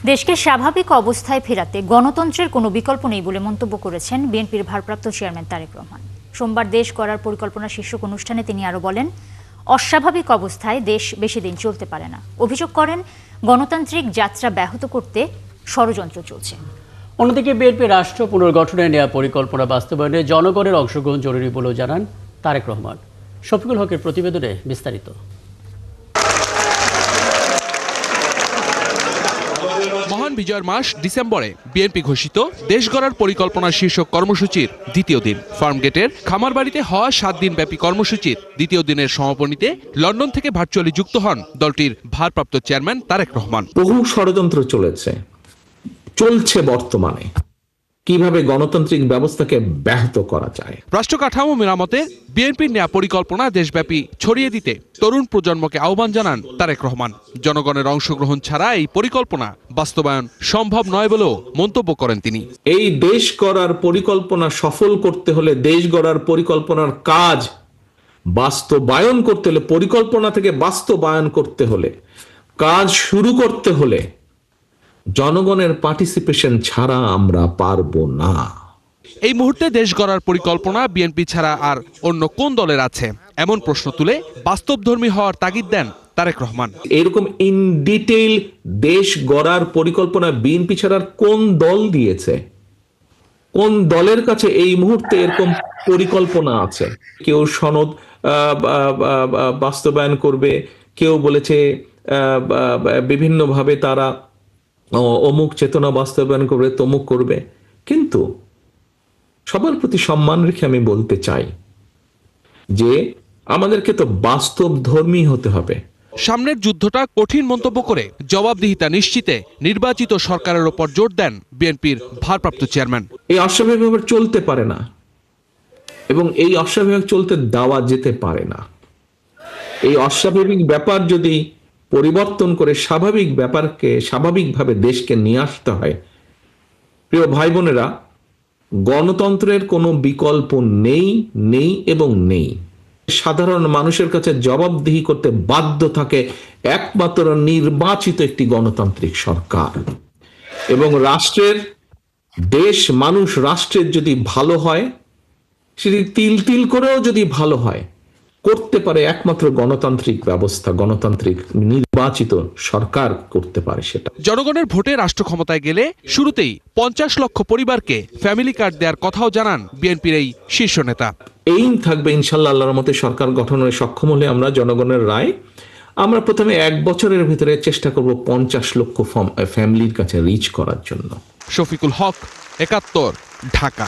দেশকে স্বাভাবিক অবস্থায় ফেরাতে গণতন্ত্রের কোনো বিকল্প নেই বলে মন্তব্য করেছেন বিএনপির ভারপ্রাপ্ত চেয়ারম্যান তারেক রহমান। সোমবার দেশ গড়ার পরিকল্পনা শীর্ষক অনুষ্ঠানে তিনি আরও বলেন, অস্বাভাবিক অবস্থায় দেশ বেশি দিন চলতে পারে না। অভিযোগ করেন, গণতান্ত্রিক যাত্রা ব্যাহত করতে ষড়যন্ত্র চলছে। অন্যদিকে বিএনপি রাষ্ট্র পুনর্গঠনে নেওয়া পরিকল্পনা বাস্তবায়নে জনগণের অংশগ্রহণ জরুরি বলেও জানান তারেক রহমান। শফিকুল হকের প্রতিবেদনে বিস্তারিত। মহান বিজয়ের মাস ডিসেম্বরে বিএনপি ঘোষিত দেশ গড়ার পরিকল্পনা শীর্ষক কর্মসূচির দ্বিতীয় দিন ফার্মগেটের খামারবাড়িতে হওয়া 7 দিন ব্যাপী কর্মসূচির দ্বিতীয় দিনের সমাপনীতে লন্ডন থেকে ভার্চুয়ালি যুক্ত হন দলটির ভারপ্রাপ্ত চেয়ারম্যান তারেক রহমান। বহু ষড়যন্ত্র চলছে বর্তমানে, কিভাবে গণতান্ত্রিক ব্যবস্থাকে ব্যাহত করা যায়। রাষ্ট্র কাঠামো মেরামতে বিএনপির নেয়া পরিকল্পনা দেশব্যাপী ছড়িয়ে দিতে তরুণ প্রজন্মকে আহ্বান জানান তারেক রহমান। জনগণের অংশগ্রহণ ছাড়া এই পরিকল্পনা বাস্তবায়ন সম্ভব নয় বলেও মন্তব্য করেন তিনি। এই দেশ গড়ার পরিকল্পনা সফল করতে হলে, দেশ গড়ার পরিকল্পনার কাজ বাস্তবায়ন করতে হলে, পরিকল্পনা থেকে বাস্তবায়ন করতে হলে, কাজ শুরু করতে হলে জনগণের পার্টিসিপেশন ছাড়া আমরা পারবো না। এই মুহূর্তে দেশ গড়ার পরিকল্পনা বিএনপি ছাড়া আর অন্য কোন দলের আছে, এমন প্রশ্ন তুলে বাস্তবধর্মী হওয়ার তাগিদ দেন তারেক রহমান। এরকম ইন ডিটেইল দেশ গড়ার পরিকল্পনা বিএনপি ছাড়া কোন দল দিয়েছে? কোন দলের কাছে এই মুহূর্তে এরকম পরিকল্পনা আছে? কেউ সনদ বাস্তবায়ন করবে, কেউ বলেছে বিভিন্নভাবে তারা অমুক চেতনা বাস্তবায়ন করবে, তমুক করবে। কিন্তু সবার প্রতি সম্মান রেখে আমি বলতে চাই যে আমাদেরকে তো বাস্তবধর্মী হতে হবে। সামনের যুদ্ধটা কঠিন মন্তব্য করে জবাবদিহিতা নিশ্চিতে নির্বাচিত সরকারের ওপর জোর দেন বিএনপির ভারপ্রাপ্ত চেয়ারম্যান। এই অস্বাভাবিক চলতে পারে না এবং এই অস্বাভাবিক চলতে দেওয়া যেতে পারে না। এই অস্বাভাবিক ব্যাপার যদি পরিবর্তন করে স্বাভাবিক ব্যাপারকে, স্বাভাবিকভাবে দেশকে নিয়ে আসতে হয়। প্রিয় ভাই বোনেরা, গণতন্ত্রের কোনো বিকল্প নেই এবং নেই। সাধারণ মানুষের কাছে জবাবদিহি করতে বাধ্য থাকে একমাত্র নির্বাচিত একটি গণতান্ত্রিক সরকার। এবং রাষ্ট্রের, দেশ, মানুষ, রাষ্ট্রের যদি ভালো হয়, সেটি তিল করেও যদি ভালো হয়, করতে পারে একমাত্র গণতান্ত্রিক ব্যবস্থা, গণতান্ত্রিক নির্বাচিত সরকার করতে পারে সেটা। জনগণের ভোটে রাষ্ট্র ক্ষমতায় গেলে শুরুতেই 50 লক্ষ পরিবারকে ফ্যামিলি কার্ড দেওয়ার কথাও জানান বিএনপির এই শীর্ষ নেতা। এইম থাকবে ইনশাল্লাহ, আল্লাহর মতে সরকার গঠনে সক্ষম হলে আমরা জনগণের রায়, আমরা প্রথমে 1 বছরের ভিতরে চেষ্টা করব 50 লক্ষ ফ্যামিলির কাছে রিচ করার জন্য। শফিকুল হক, 71, ঢাকা।